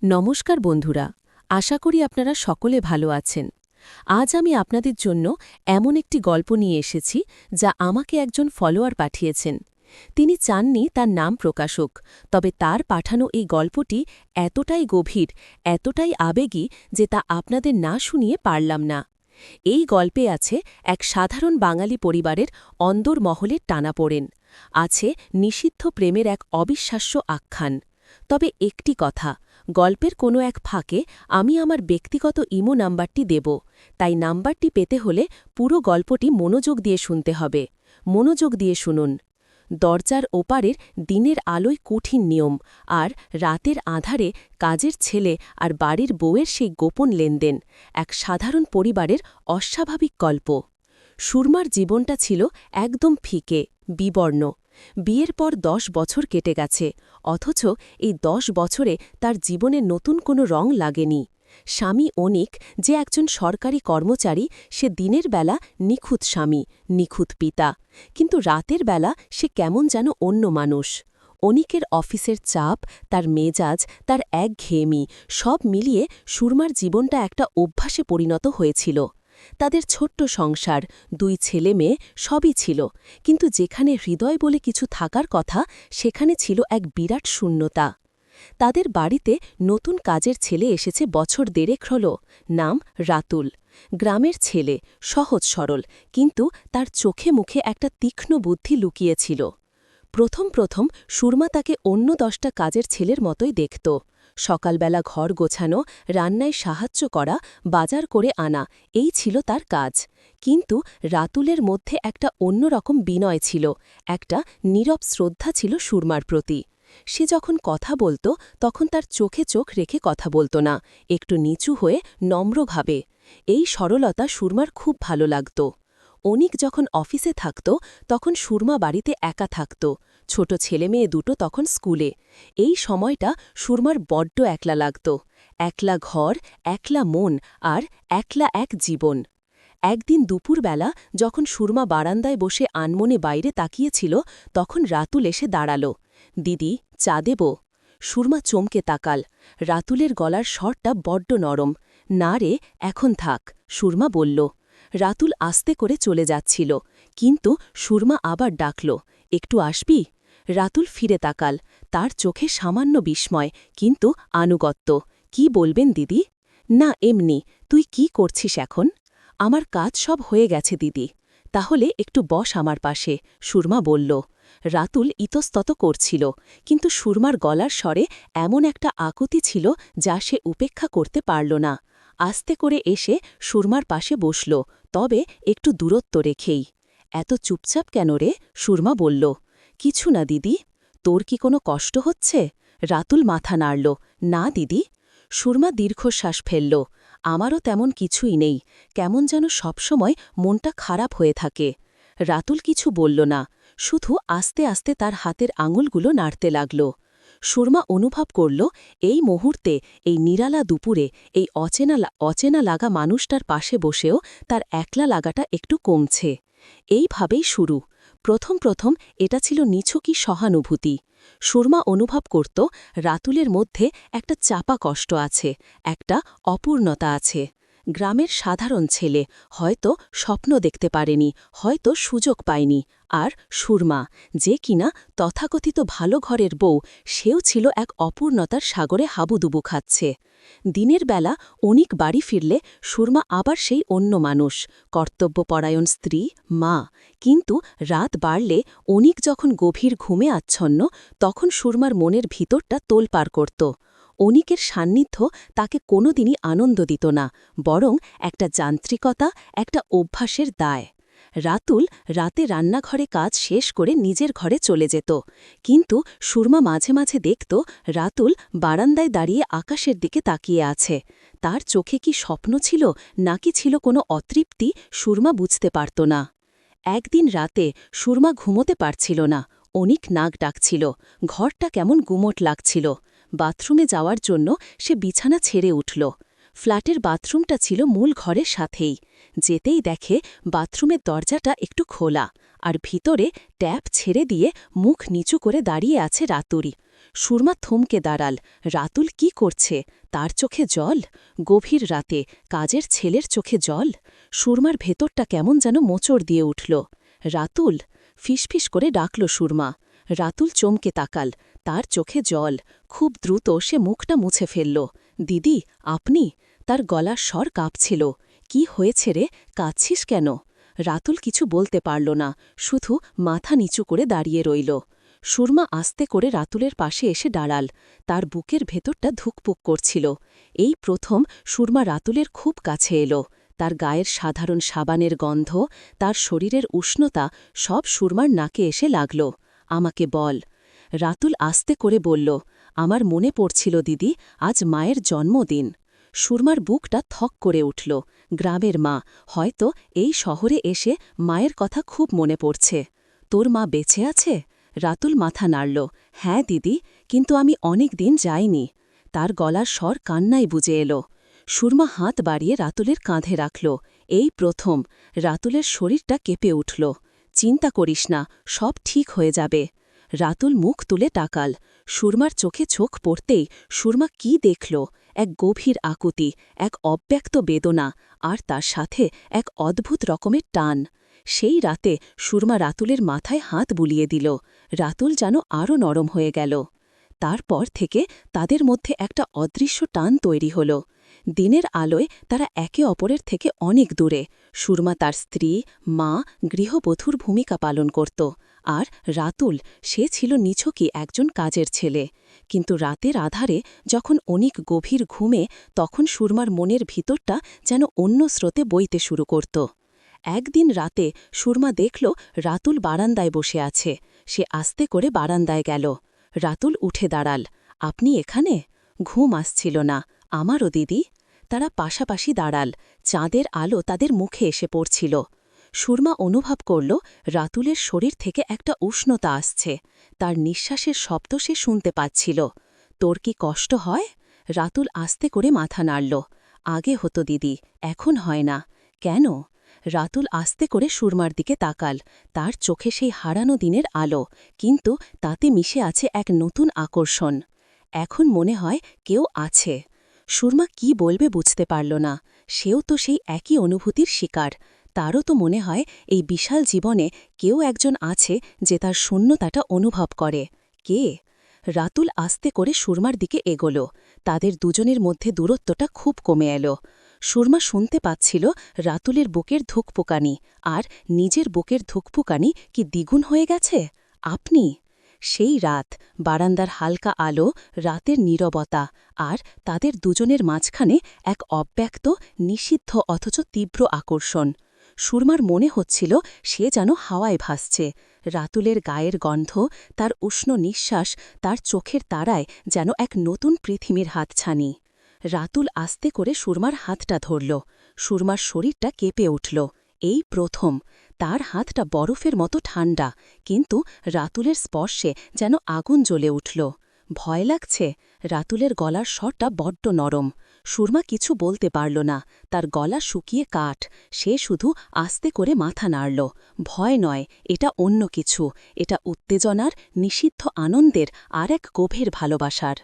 নমস্কার বন্ধুরা, আশা করি আপনারা সকলে ভালো আছেন। আজ আমি আপনাদের জন্য এমন একটি গল্প নিয়ে এসেছি যা আমাকে একজন ফলোয়ার পাঠিয়েছেন। তিনি চাননি তার নাম প্রকাশ হোক, তবে তার পাঠানো এই গল্পটি এতটাই গভীর, এতটাই আবেগী যে তা আপনাদের না শুনিয়ে পারলাম না। এই গল্পে আছে এক সাধারণ বাঙালি পরিবারের অন্দরমহলের টানাপোড়েন, আছে নিষিদ্ধ প্রেমের এক অবিশ্বাস্য আখ্যান। তবে একটি কথা, গল্পের কোনো এক ফাঁকে আমি আমার ব্যক্তিগত ইমো নাম্বারটি দেব, তাই নাম্বারটি পেতে হলে পুরো গল্পটি মনোযোগ দিয়ে শুনতে হবে। মনোযোগ দিয়ে শুনুন। দরজার ওপারের দিনের আলোয় কঠিন নিয়ম, আর রাতের আঁধারে কাজের ছেলে আর বাড়ির বউয়ের সেই গোপন লেনদেন, এক সাধারণ পরিবারের অস্বাভাবিক গল্প। সুরমার জীবনটা ছিল একদম ফিকে, বিবর্ণ। বিয়ের পর ১০ বছর কেটে গেছে, অথচ এই ১০ বছরে তার জীবনে নতুন কোনো রং লাগেনি। স্বামী অনিক, যে একজন সরকারি কর্মচারী, সে দিনের বেলা নিখুঁত স্বামী, নিখুঁত পিতা, কিন্তু রাতের বেলা সে কেমন যেন অন্য মানুষ। অনিকের অফিসের চাপ, তার মেজাজ, তার একঘেয়েমি, সব মিলিয়ে সুরমার জীবনটা একটা অভ্যাসে পরিণত হয়েছিল। তাদের ছোট্ট সংসার, ২ ছেলে মেয়ে, সবই ছিল, কিন্তু যেখানে হৃদয় বলে কিছু থাকার কথা, সেখানে ছিল এক বিরাট শূন্যতা। তাদের বাড়িতে নতুন কাজের ছেলে এসেছে বছর দেড়েক হল, নাম রাতুল। গ্রামের ছেলে, সহজ সরল, কিন্তু তার চোখে মুখে একটা তীক্ষ্ণ বুদ্ধি লুকিয়েছিল। প্রথম প্রথম সুরমা তাকে অন্য ১০টা কাজের ছেলের মতোই দেখত। সকালবেলা ঘর গোছানো, রান্নায় সাহায্য করা, বাজার করে আনা, এই ছিল তার কাজ। কিন্তু রাতুলের মধ্যে একটা অন্যরকম বিনয় ছিল, একটা নীরব শ্রদ্ধা ছিল সুরমার প্রতি। সে যখন কথা বলত তখন তার চোখে চোখ রেখে কথা বলত না, একটু নিচু হয়ে নম্রভাবে। এই সরলতা সুরমার খুব ভালো লাগত। অনিক যখন অফিসে থাকত তখন সুরমা বাড়িতে একা থাকত, ছোট ছেলেমেয়ে দুটো তখন স্কুলে। এই সময়টা সুরমার বড্ড একলা লাগত, একলা ঘর, একলা মন, আর একলা এক জীবন। একদিন দুপুরবেলা যখন সুরমা বারান্দায় বসে আনমনে বাইরে তাকিয়েছিল, তখন রাতুল এসে দাঁড়াল। দিদি, চা দেব? সুরমা চমকে তাকাল। রাতুলের গলার স্বরটা বড্ড নরম। না রে, এখন থাক, সুরমা বলল। রাতুল আস্তে করে চলে যাচ্ছিল, কিন্তু সুরমা আবার ডাকল, একটু আসবি? রাতুল ফিরে তাকাল, তার চোখে সামান্য বিস্ময়, কিন্তু আনুগত্য। কি বলবেন দিদি? না, এমনি। তুই কি করছিস এখন? আমার কাজ সব হয়ে গেছে দিদি। তাহলে একটু বস আমার পাশে, সুরমা বলল। রাতুল ইতস্তত করছিল, কিন্তু সুরমার গলার স্বরে এমন একটা আকুতি ছিল যা সে উপেক্ষা করতে পারল না। আস্তে করে এসে সুরমার পাশে বসল, তবে একটু দূরত্ব রেখেই। এত চুপচাপ কেন রে? সুরমা বলল। কিছু না দিদি। তোর কি কোনো কষ্ট হচ্ছে? রাতুল মাথা নাড়ল। না দিদি। সুরমা দীর্ঘশ্বাস ফেলল। আমারও তেমন কিছুই নেই, কেমন যেন সবসময় মনটা খারাপ হয়ে থাকে। রাতুল কিছু বলল না, শুধু আস্তে আস্তে তার হাতের আঙুলগুলো নাড়তে লাগল। সুরমা অনুভব করল, এই মুহূর্তে, এই নিরালা দুপুরে, এই অচেনা লাগা মানুষটার পাশে বসেও তার একলা লাগাটা একটু কমছে। এইভাবেই শুরু। প্রথম প্রথম এটা ছিল নিছকই সহানুভূতি। সুরমা অনুভব করত রাতুলের মধ্যে একটা চাপা কষ্ট আছে, একটা অপূর্ণতা আছে। গ্রামের সাধারণ ছেলে, হয়তো স্বপ্ন দেখতে পারেনি, হয়তো সুযোগ পায়নি। আর সুরমা, যে কিনা তথাকথিত ভালো ঘরের বউ, সেও ছিল এক অপূর্ণতার সাগরে হাবুডুবু খাচ্ছে। দিনের বেলা অনিক বাড়ি ফিরলে সুরমা আবার সেই অন্য মানুষ, কর্তব্যপরায়ণ স্ত্রী, মা। কিন্তু রাত বাড়লে, অনিক যখন গভীর ঘুমে আচ্ছন্ন, তখন সুরমার মনের ভিতরটা তোলপাড় করত। অনিকের সান্নিধ্য তাকে কোনোদিনই আনন্দ দিত না, বরং একটা যান্ত্রিকতা, একটা অভ্যাসের দায়। রাতুল রাতে রান্নাঘরে কাজ শেষ করে নিজের ঘরে চলে যেত, কিন্তু সুরমা মাঝে মাঝে দেখত রাতুল বারান্দায় দাঁড়িয়ে আকাশের দিকে তাকিয়ে আছে। তার চোখে কি স্বপ্ন ছিল, নাকি ছিল কোনো অতৃপ্তি, সুরমা বুঝতে পারত না। একদিন রাতে সুরমা ঘুমোতে পারছিল না। অনিক নাক ডাকছিল, ঘরটা কেমন গুমোট লাগছিল। বাথরুমে যাওয়ার জন্য সে বিছানা ছেড়ে উঠল। ফ্ল্যাটের বাথরুমটা ছিল মূল ঘরের সাথেই। যেতেই দেখে বাথরুমের দরজাটা একটু খোলা, আর ভিতরে ট্যাপ ছেড়ে দিয়ে মুখ নিচু করে দাঁড়িয়ে আছে রাতুল। সুরমা থমকে দাঁড়াল। রাতুল কি করছে? তার চোখে জল? গভীর রাতে কাজের ছেলের চোখে জল? সুরমার ভেতরটা কেমন যেন মোচড় দিয়ে উঠল। রাতুল! ফিসফিস করে ডাকল সুরমা। রাতুল চমকে তাকাল। তার চোখে জল। খুব দ্রুত সে মুখটা মুছে ফেলল। দিদি, আপনি? তার গলার স্বর কাঁপছিল। কি হয়েছে রে? কাঁদছিস কেন? রাতুল কিছু বলতে পারল না, শুধু মাথা নিচু করে দাঁড়িয়ে রইল। সুরমা আস্তে করে রাতুলের পাশে এসে দাঁড়াল। তার বুকের ভেতরটা ধুকপুক করছিল। এই প্রথম সুরমা রাতুলের খুব কাছে এলো। তার গায়ের সাধারণ সাবানের গন্ধ, তার শরীরের উষ্ণতা সব সুরমার নাকে এসে লাগল। আমাকে বল। রাতুল আস্তে করে বলল, আমার মনে পড়ছিল দিদি, আজ মায়ের জন্মদিন। সুরমার বুকটা থক করে উঠল। গ্রামের মা, হয়তো এই শহরে এসে মায়ের কথা খুব মনে পড়ছে। তোর মা বেঁচে আছে? রাতুল মাথা নাড়ল। হ্যাঁ দিদি, কিন্তু আমি অনেক দিন যাইনি। তার গলার স্বর কান্নায় বুঝে এলো। সুরমা হাত বাড়িয়ে রাতুলের কাঁধে রাখল। এই প্রথম রাতুলের শরীরটা কেঁপে উঠল। চিন্তা করিস না, সব ঠিক হয়ে যাবে। রাতুল মুখ তুলে তাকাল। সুরমার চোখে চোখ পড়তেই সুরমা কি দেখল? এক গভীর আকুতি, এক অব্যক্ত বেদনা, আর তার সাথে এক অদ্ভুত রকমের টান। সেই রাতে সুরমা রাতুলের মাথায় হাত বুলিয়ে দিল। রাতুল যেন আরও নরম হয়ে গেল। তারপর থেকে তাদের মধ্যে একটা অদৃশ্য টান তৈরি হল। দিনের আলোয় তারা একে অপরের থেকে অনেক দূরে। সুরমা তার স্ত্রী, মা, গৃহবধূর ভূমিকা পালন করত। আর রাতুল, সে ছিল নিছকই একজন কাজের ছেলে। কিন্তু রাতের আধারে যখন অনেক গভীর ঘুমে, তখন সুরমার মনের ভিতরটা যেন অন্য স্রোতে বইতে শুরু করত। একদিন রাতে সুরমা দেখল রাতুল বারান্দায় বসে আছে। সে আস্তে করে বারান্দায় গেল। রাতুল উঠে দাঁড়াল। আপনি এখানে? ঘুম আসছিল না। আমারও দিদি। তারা পাশাপাশি দাঁড়াল। চাঁদের আলো তাদের মুখে এসে পড়ছিল। সুরমা অনুভব করল রাতুলের শরীর থেকে একটা উষ্ণতা আসছে। তার নিঃশ্বাসের শব্দ সে শুনতে পাচ্ছিল। তোর কি কষ্ট হয়? রাতুল আস্তে করে মাথা নাড়ল। আগে হতো দিদি, এখন হয় না। কেন? রাতুল আস্তে করে সুরমার দিকে তাকাল। তার চোখে সেই হারানো দিনের আলো, কিন্তু তাতে মিশে আছে এক নতুন আকর্ষণ। এখন মনে হয় কেউ আছে। সুরমা কি বলবে বুঝতে পারল না। সেও তো সেই একই অনুভূতির শিকার। তারও তো মনে হয় এই বিশাল জীবনে কেউ একজন আছে যে তার শূন্যতাটা অনুভব করে। কে? রাতুল আস্তে করে সুরমার দিকে এগোল। তাদের দুজনের মধ্যে দূরত্বটা খুব কমে এলো। সুরমা শুনতে পাচ্ছিল রাতুলের বুকের ধুকপুকানি, আর নিজের বুকের ধুকপুকানি কি দ্বিগুণ হয়ে গেছে। আপনি? সেই রাত, বারান্দার হালকা আলো, রাতের নীরবতা, আর তাদের দুজনের মাঝখানে এক অব্যক্ত, নিষিদ্ধ অথচ তীব্র আকর্ষণ। সুরমার মনে হচ্ছিল সে যেন হাওয়ায় ভাসছে। রাতুলের গায়ের গন্ধ, তার উষ্ণ নিঃশ্বাস, তার চোখের তারায় যেন এক নতুন পৃথিবীর হাতছানি। রাতুল আস্তে করে সুরমার হাতটা ধরল। সুরমার শরীরটা কেঁপে উঠল। এই প্রথম। তার হাতটা বরফের মতো ঠান্ডা, কিন্তু রাতুলের স্পর্শে যেন আগুন জ্বলে উঠল। ভয় লাগছে? রাতুলের গলার স্বরটা বড্ড নরম। সুরমা কিছু বলতে পারল না। তার গলা শুকিয়ে কাঠ। সে শুধু আস্তে করে মাথা নাড়ল। ভয় নয়, এটা অন্য কিছু। এটা উত্তেজনার, নিষিদ্ধ আনন্দের আর এক গভীর ভালোবাসার।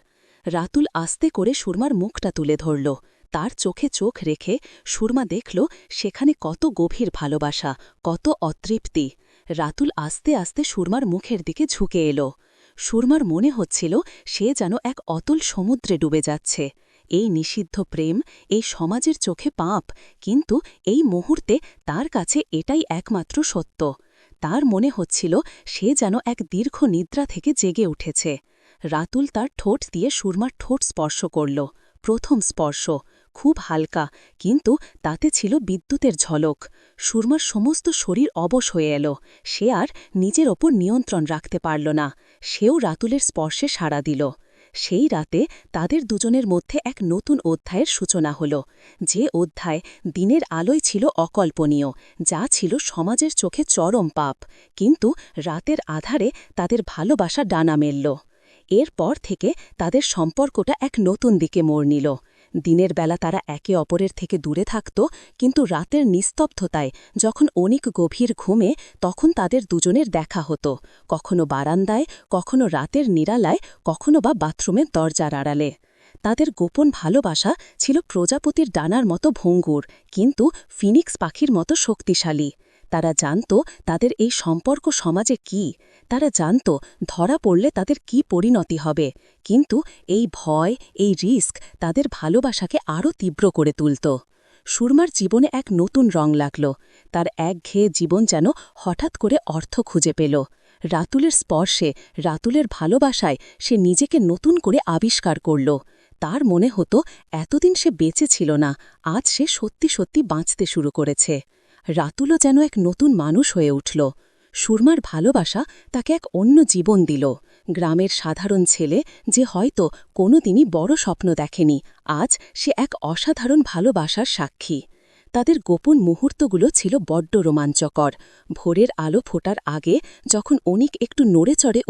রাতুল আস্তে করে সুরমার মুখটা তুলে ধরল। তার চোখে চোখ রেখে সুরমা দেখল সেখানে কত গভীর ভালোবাসা, কত অতৃপ্তি। রাতুল আস্তে আস্তে সুরমার মুখের দিকে ঝুঁকে এলো। সুরমার মনে হচ্ছিল সে যেন এক অতল সমুদ্রে ডুবে যাচ্ছে। এই নিষিদ্ধ প্রেম, এই সমাজের চোখে পাপ, কিন্তু এই মুহূর্তে তার কাছে এটাই একমাত্র সত্য। তার মনে হচ্ছিল সে যেন এক দীর্ঘ নিদ্রা থেকে জেগে উঠেছে। রাতুল তার ঠোঁট দিয়ে সুরমার ঠোঁট স্পর্শ করল। প্রথম স্পর্শ, খুব হালকা, কিন্তু তাতে ছিল বিদ্যুতের ঝলক। সুরমার সমস্ত শরীর অবশ হয়ে এল। সে আর নিজের ওপর নিয়ন্ত্রণ রাখতে পারল না। সেও রাতুলের স্পর্শে সাড়া দিল। সেই রাতে তাদের দুজনের মধ্যে এক নতুন অধ্যায়ের সূচনা হল। যে অধ্যায় দিনের আলোয় ছিল অকল্পনীয়, যা ছিল সমাজের চোখে চরম পাপ, কিন্তু রাতের আধারে তাদের ভালোবাসা ডানা মেলল। এরপর থেকে তাদের সম্পর্কটা এক নতুন দিকে মোড় নিল। দিনের বেলা তারা একে অপরের থেকে দূরে থাকত, কিন্তু রাতের নিস্তব্ধতায় যখন অনেক গভীর ঘুমে তখন তাদের দুজনের দেখা হতো, কখনো বারান্দায়, কখনো রাতের নিরালায়, কখনো বা বাথরুমের দরজার আড়ালে। তাদের গোপন ভালোবাসা ছিল প্রজাপতির ডানার মতো ভঙ্গুর, কিন্তু ফিনিক্স পাখির মতো শক্তিশালী। তারা জানত তাদের এই সম্পর্ক সমাজে কি, তারা জানত ধরা পড়লে তাদের কি পরিণতি হবে, কিন্তু এই ভয়, এই রিস্ক তাদের ভালোবাসাকে আরও তীব্র করে তুলত। সুরমার জীবনে এক নতুন রং লাগল। তার একঘেয়ে জীবন যেন হঠাৎ করে অর্থ খুঁজে পেল। রাতুলের স্পর্শে, রাতুলের ভালোবাসায় সে নিজেকে নতুন করে আবিষ্কার করল। তার মনে হতো এতদিন সে বেঁচে ছিল না, আজ সে সত্যি সত্যি বাঁচতে শুরু করেছে। রাতুলও যেন এক নতুন মানুষ হয়ে উঠল। সুরমার ভালোবাসা তাকে এক অন্য জীবন দিল। গ্রামের সাধারণ ছেলে, যে হয়তো কোনোদিনই বড় স্বপ্ন দেখেনি, আজ সে এক অসাধারণ ভালোবাসার সাক্ষী। তাদের গোপন মুহূর্তগুলো ছিল বড্ড রোমাঞ্চকর। ভোরের আলো ফোটার আগে যখন অনিক একটু নড়ে চড়ে